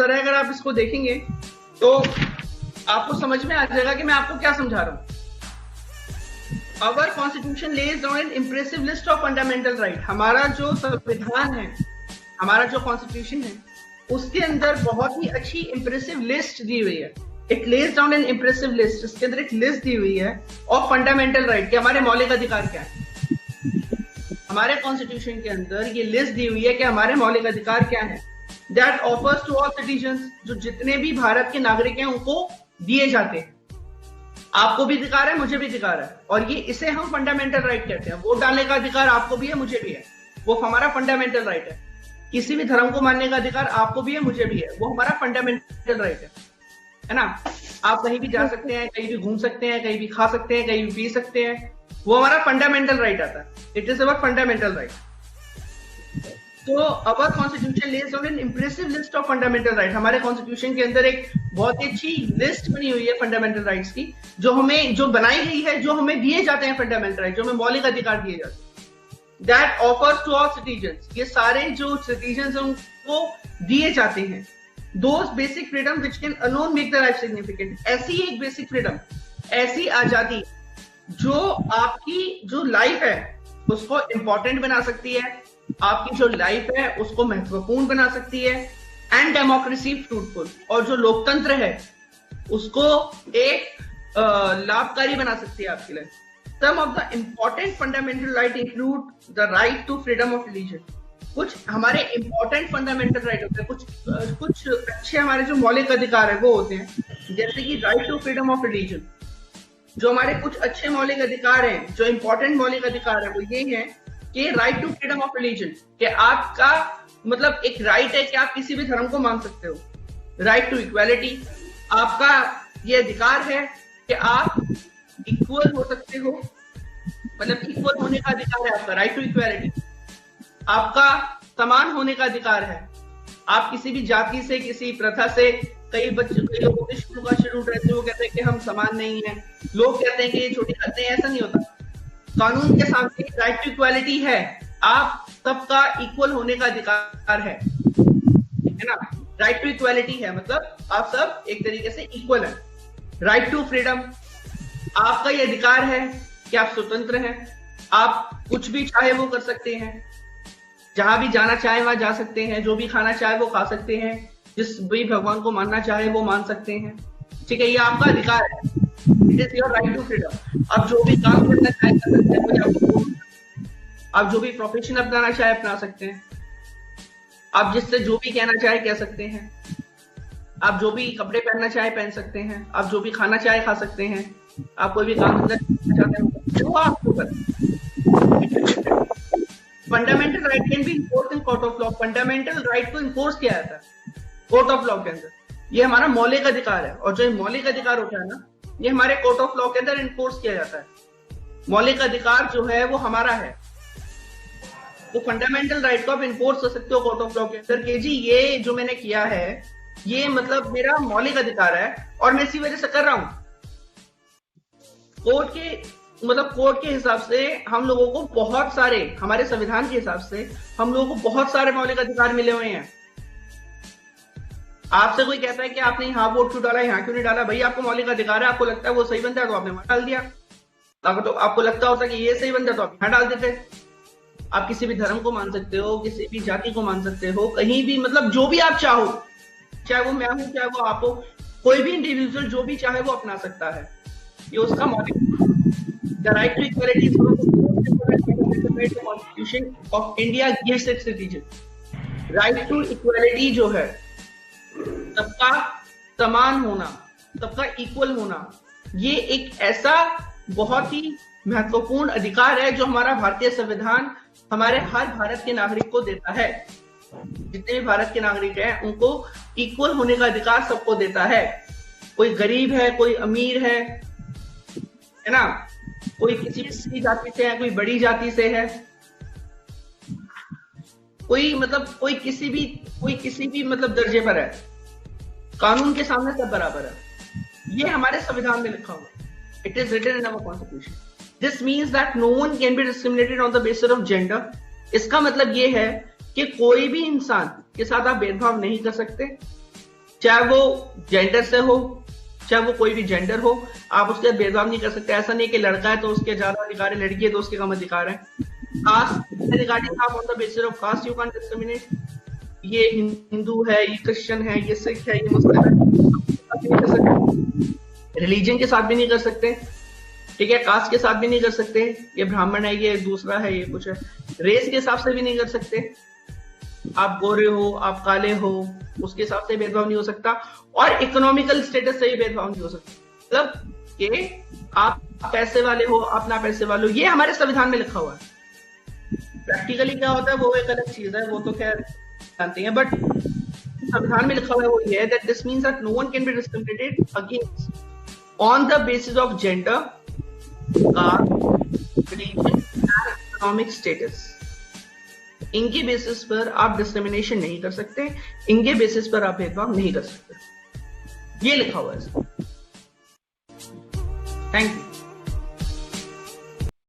तरह अगर आप इसको देखेंगे तो आपको समझ में आ जाएगा कि मैं आपको क्या समझा रहा हूं। अवर constitution lays down N impressive list of fundamental right. हमारा जो संविधान है, हमारा जो कॉन्स्टिट्यूशन है, उसके अंदर बहुत ही अच्छी इंप्रेसिव लिस्ट दी हुई है। It lays down N impressive list. इसके अंदर एक लिस्ट दी हुई है ऑफ फंडामेंटल राइट, कि हमारे मौलिक अधिकार क्या है। हमारे कॉन्स्टिट्यूशन के अंदर ये लिस्ट दी हुई है कि हमारे मौलिक अधिकार क्या है। That offers to all citizens, जो जितने भी भारत के नागरिक हैं उनको दिए जाते हैं। आपको भी अधिकार है, मुझे भी अधिकार है, और ये इसे हम फंडामेंटल राइट कहते हैं। वोट डालने का अधिकार आपको भी है, मुझे भी है, वो हमारा फंडामेंटल राइट है। किसी भी धर्म को मानने का अधिकार आपको भी है, मुझे भी है, वो हमारा फंडामेंटल राइट है ना। आप कहीं भी जा सकते हैं, कहीं भी घूम सकते हैं, कहीं भी खा सकते हैं, कहीं भी पी सकते हैं, वो हमारा फंडामेंटल राइट आता है। It is our fundamental right. तो our constitution lays on an impressive list of fundamental right. हमारे कॉन्स्टिट्यूशन के अंदर एक बहुत ही अच्छी लिस्ट बनी हुई है फंडामेंटल राइट्स की, जो बनाई गई है, जो हमें दिए जाते हैं फंडामेंटल राइट, जो हमें मौलिक अधिकार दिए जाते हैं। That offers to all citizens, ये सारे जो सिटीजन्स हैं उनको दिए जाते हैं। Those basic freedom which can alone make the life significant. ऐसी एक बेसिक फ्रीडम, ऐसी आजादी जो आपकी जो लाइफ है उसको इंपॉर्टेंट बना सकती है, आपकी जो लाइफ है उसको महत्वपूर्ण बना सकती है, एंड डेमोक्रेसी फ्रूटफुल, और जो लोकतंत्र है उसको एक लाभकारी बना सकती है आपके लिए। Some of the important fundamental right include the right to freedom of religion. कुछ हमारे इंपॉर्टेंट फंडामेंटल राइट होते हैं, कुछ अच्छे हमारे जो मौलिक अधिकार है वो होते हैं, जैसे कि right to freedom of religion. जो हमारे कुछ अच्छे मौलिक अधिकार हैं, जो इंपॉर्टेंट मौलिक अधिकार है, वो ये है कि right to freedom of religion, कि आपका मतलब एक राइट है कि आप किसी भी धर्म को मान सकते हो। राइट टू इक्वालिटी, आपका ये अधिकार है कि आप इक्वल हो सकते हो, मतलब इक्वल होने का अधिकार है आपका। राइट टू इक्वालिटी, आपका समान होने का अधिकार है। आप किसी भी जाति से, किसी प्रथा से, कई लोगों के शुरू का शेड्यूल रहते हैं, वो कहते हैं कि हम समान नहीं है, लोग कहते हैं कि ये छोटी जाति है। ऐसा नहीं होता। कानून के सामने राइट टू इक्वालिटी है, आप सबका इक्वल होने का अधिकार है ना। राइट टू इक्वालिटी है मतलब आप सब एक तरीके से इक्वल है। राइट टू फ्रीडम, आपका ये अधिकार है कि आप स्वतंत्र हैं, आप कुछ भी चाहे वो कर सकते हैं, जहां भी जाना चाहे वहां जा सकते हैं, जो भी खाना चाहे वो खा सकते हैं, जिस भी भगवान को मानना चाहे वो मान सकते हैं। ठीक है, ये आपका अधिकार है। It is your right to freedom. आप जो भी काम करना चाहे कर सकते हैं, आप जो भी प्रोफेशन अपनाना चाहे अपना सकते हैं, आप जिससे जो भी कहना चाहे कह सकते हैं, आप जो भी कपड़े पहनना चाहे पहन सकते हैं, आप जो भी खाना चाहे खा सकते हैं, आप कोई भी काम करना चाहते हैं जो आपको करें। Fundamental right can be enforced in court of law. Fundamental right को इन्फोर्स किया जाता है कोर्ट ऑफ लॉ के अंदर। ये हमारा मौलिक अधिकार है, और जो मौलिक अधिकार होता है ना, ये हमारे कोर्ट ऑफ लॉ के अंदर इन्फोर्स किया जाता है। मौलिक अधिकार जो है वो हमारा है, तो फंडामेंटल राइट को आप इन्फोर्स कर सकते हो कोर्ट ऑफ लॉ के अंदर कि जी ये जो मैंने किया है ये मतलब मेरा मौलिक अधिकार है और मैं इसी वजह से कर रहा हूं। कोर्ट के हिसाब से हम लोगों को बहुत सारे, हमारे संविधान के हिसाब से हम लोगों को बहुत सारे मौलिक अधिकार मिले हुए हैं। आपसे कोई कहता है कि आपने यहाँ वोट क्यों डाला, यहाँ क्यों नहीं डाला, भाई आपको मौलिक अधिकार है, आपको लगता है वो सही बंदा है तो आपने वहां डाल दिया। तो आपको लगता होता कि ये सही बंदा है तो आप यहाँ डाल देते। आप किसी भी धर्म को मान सकते हो, किसी भी जाति को मान सकते हो, कहीं भी, मतलब जो भी आप चाहो, चाहे वो मैं हूं, चाहे वो आप हो, कोई भी इंडिविजुअल जो भी चाहे वो अपना सकता है। ये उसका मौलिक। The right to equality is one of the most important rights the Constitution of India gives its citizens. Right to equality जो है, सबका समान होना, सबका इक्वल होना, ये एक ऐसा बहुत ही महत्वपूर्ण अधिकार है जो हमारा भारतीय संविधान हमारे हर भारत के नागरिक को देता है। जितने भी भारत के नागरिक हैं उनको इक्वल होने का अधिकार सबको देता है। कोई गरीब है, कोई अमीर है ना, कोई किसी जाति से है, कोई बड़ी जाति से है, कोई किसी भी मतलब दर्जे पर है, कानून के सामने सब बराबर है। ये हमारे संविधान में लिखा हुआ। It is written in our constitution. This means that no one can be discriminated on the basis of gender. इसका मतलब ये है कि कोई भी इंसान के साथ आप भेदभाव नहीं कर सकते, चाहे वो जेंडर से हो, चाहे वो कोई भी जेंडर हो, आप उसके भेदभाव नहीं कर सकते। ऐसा नहीं कि लड़का है तो उसके ज्यादा अधिकार है, लड़की है तो उसके कम अधिकार है। कास्ट रिगार्डिंग आप on the basis of caste you can discriminate. ये हिंदू है, ये क्रिश्चियन है, ये सिख है, ये मुस्लिम है, रिलीजन के साथ भी नहीं कर सकते, ठीक है, कास्ट के साथ भी नहीं कर सकते, ये ब्राह्मण है, ये दूसरा है, ये कुछ है, रेस के हिसाब से भी नहीं कर सकते, आप गोरे हो, आप काले हो, उसके हिसाब से भेदभाव नहीं हो सकता, और इकोनॉमिकल स्टेटस से भी भेदभाव नहीं हो सकता। मतलब कि आप पैसे वाले हो, आप ना पैसे वाले हो, ये हमारे संविधान में लिखा हुआ है। प्रैक्टिकली क्या होता है वो एक अलग चीज है, वो तो खैर जानते हैं, बट संविधान में लिखा हुआ है वो ये है that this means that no one can be discriminated against on the basis of gender, caste, religion and economic status. इनके बेसिस पर आप डिस्क्रिमिनेशन नहीं कर सकते, इनके बेसिस पर आप भेदभाव नहीं कर सकते, ये लिखा हुआ है। Thank you.